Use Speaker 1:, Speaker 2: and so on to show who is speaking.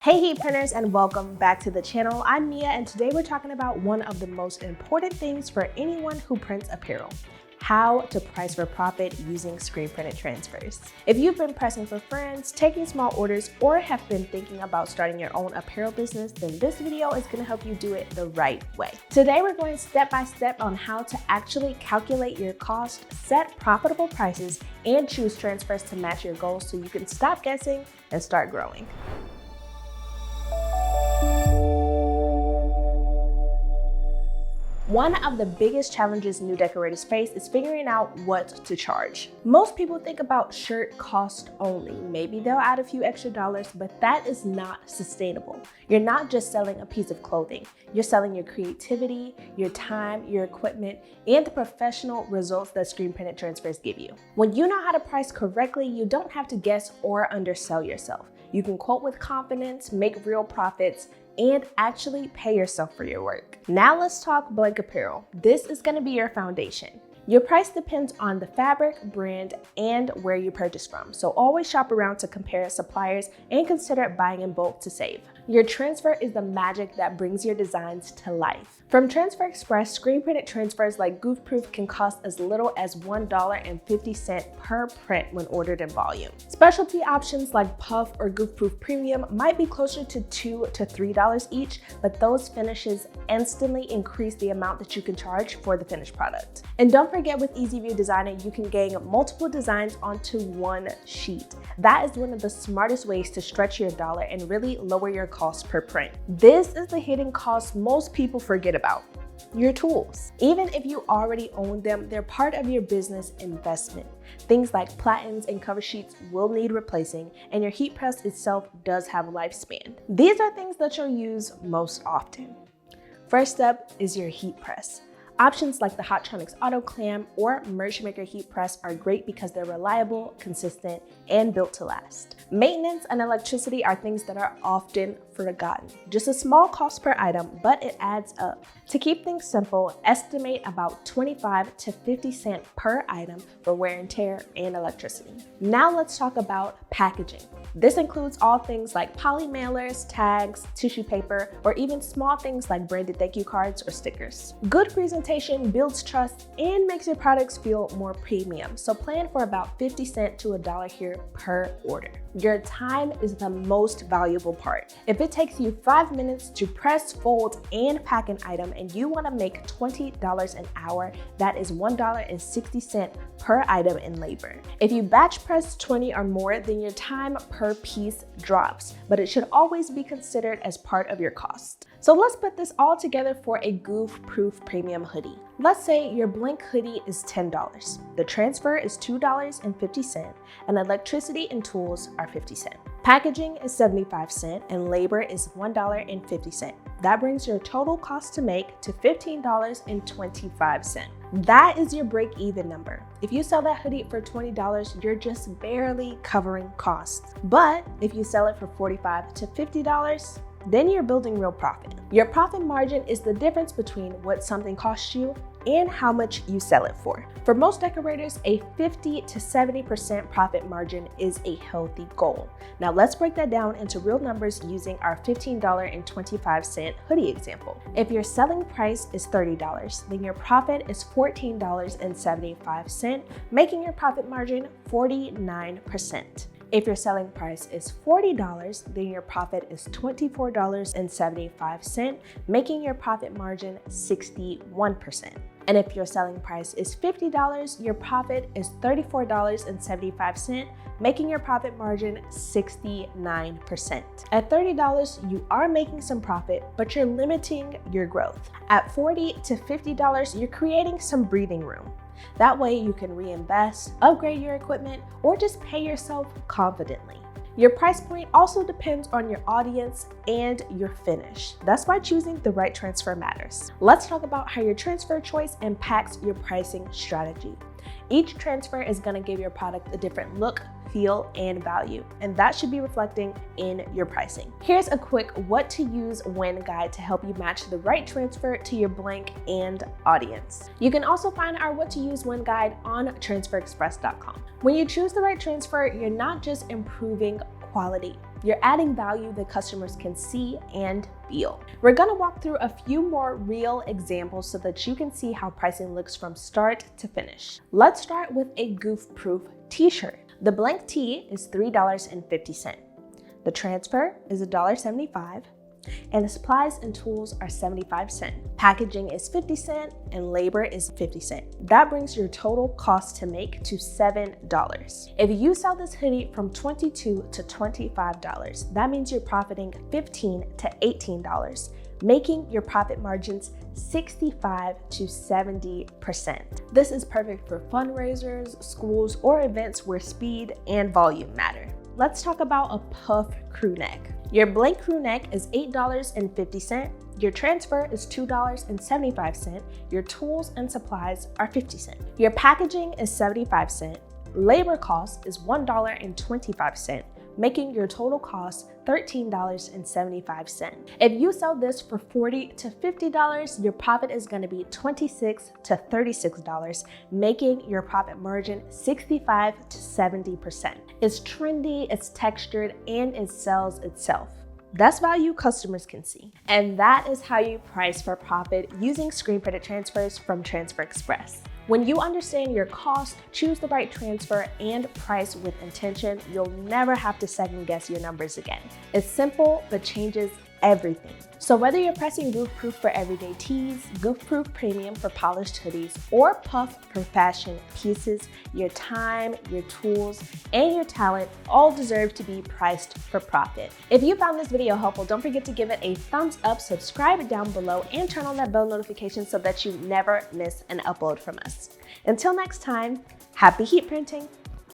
Speaker 1: Hey heat printers, and welcome back to the channel. I'm Mia, and today we're talking about one of the most important things for anyone who prints apparel: how to price for profit using screen printed transfers. If you've been pressing for friends, taking small orders, or have been thinking about starting your own apparel business, then this video is going to help you do it the right way. Today we're going step by step on how to actually calculate your cost, set profitable prices, and choose transfers to match your goals so you can stop guessing and start growing. One of the biggest challenges new decorators face is figuring out what to charge. Most people think about shirt cost only. Maybe they'll add a few extra dollars, but that is not sustainable. You're not just selling a piece of clothing. You're selling your creativity, your time, your equipment, and the professional results that screen printed transfers give you. When you know how to price correctly, you don't have to guess or undersell yourself. You can quote with confidence, make real profits, and actually pay yourself for your work. Now let's talk blank apparel. This is going to be your foundation. Your price depends on the fabric, brand, and where you purchase from. So always shop around to compare suppliers and consider buying in bulk to save. Your transfer is the magic that brings your designs to life. From Transfer Express, screen printed transfers like Goof Proof can cost as little as $1.50 per print when ordered in volume. Specialty options like Puff or Goof Proof Premium might be closer to $2 to $3 each, but those finishes instantly increase the amount that you can charge for the finished product. And don't forget, with EasyView Designer, you can gang multiple designs onto one sheet. That is one of the smartest ways to stretch your dollar and really lower your cost per print. This is the hidden cost most people forget about: your tools. Even if you already own them, they're part of your business investment. Things like platens and cover sheets will need replacing, and your heat press itself does have a lifespan. These are things that you'll use most often. First up is your heat press. Options like the Hotronix Auto Clam or Merge Maker heat press are great because they're reliable, consistent, and built to last. Maintenance and electricity are things that are often forgotten. Just a small cost per item, but it adds up. To keep things simple, estimate about 25 to 50 cents per item for wear and tear and electricity. Now let's talk about packaging. This includes all things like poly mailers, tags, tissue paper, or even small things like branded thank you cards or stickers. Good presentation builds trust and makes your products feel more premium, so plan for about 50 cents to $1 here per order. Your time is the most valuable part. If it takes you 5 minutes to press, fold, and pack an item and you want to make $20 an hour, that is $1.60 per item in labor. If you batch press 20 or more, then your time per piece drops, but it should always be considered as part of your cost. So let's put this all together for a Goof Proof Premium hoodie. Let's say your blank hoodie is $10. The transfer is $2.50, and electricity and tools are 50 cents. Packaging is 75 cents, and labor is $1.50. That brings your total cost to make to $15.25. That is your break-even number. If you sell that hoodie for $20, you're just barely covering costs. But if you sell it for $45 to $50, then you're building real profit. Your profit margin is the difference between what something costs you and how much you sell it for. For most decorators, a 50 to 70% profit margin is a healthy goal. Now let's break that down into real numbers using our $15.25 hoodie example. If your selling price is $30, then your profit is $14.75, making your profit margin 49%. If your selling price is $40, then your profit is $24.75, making your profit margin 61%. And if your selling price is $50, your profit is $34.75, making your profit margin 69%. At $30, you are making some profit, but you're limiting your growth. At $40 to $50, you're creating some breathing room. That way you can reinvest, upgrade your equipment, or just pay yourself confidently. Your price point also depends on your audience and your finish. That's why choosing the right transfer matters. Let's talk about how your transfer choice impacts your pricing strategy. Each transfer is going to give your product a different look, feel, and value, and that should be reflecting in your pricing. Here's a quick what to use when guide to help you match the right transfer to your blank and audience. You can also find our what to use when guide on transferexpress.com. When you choose the right transfer, you're not just improving quality, You're adding value that customers can see and feel. We're gonna walk through a few more real examples so that you can see how pricing looks from start to finish. Let's start with a goof-proof t-shirt. The blank tee is $3.50. The transfer is $1.75. And the supplies and tools are 75 cents. Packaging is 50 cents and labor is 50 cents. That brings your total cost to make to $7. If you sell this hoodie from $22 to $25, that means you're profiting $15 to $18, making your profit margins 65 to 70%. This is perfect for fundraisers, schools, or events where speed and volume matter. Let's talk about a puff crew neck. Your blank crew neck is $8.50. Your transfer is $2.75. Your tools and supplies are 50 cents. Your packaging is 75 cents. Labor cost is $1.25, making your total cost $13.75. If you sell this for $40 to $50, your profit is going to be $26 to $36, making your profit margin 65 to 70%. It's trendy, it's textured, and it sells itself. That's value customers can see. And that is how you price for profit using screen printed transfers from Transfer Express. When you understand your cost, choose the right transfer, and price with intention, you'll never have to second guess your numbers again. It's simple, but changes everything. So whether you're pressing Goof Proof for everyday tees, Goof Proof Premium for polished hoodies, or Puff for fashion pieces, your time, your tools, and your talent all deserve to be priced for profit. If you found this video helpful, don't forget to give it a thumbs up, subscribe down below, and turn on that bell notification so that you never miss an upload from us. Until next time, happy heat printing!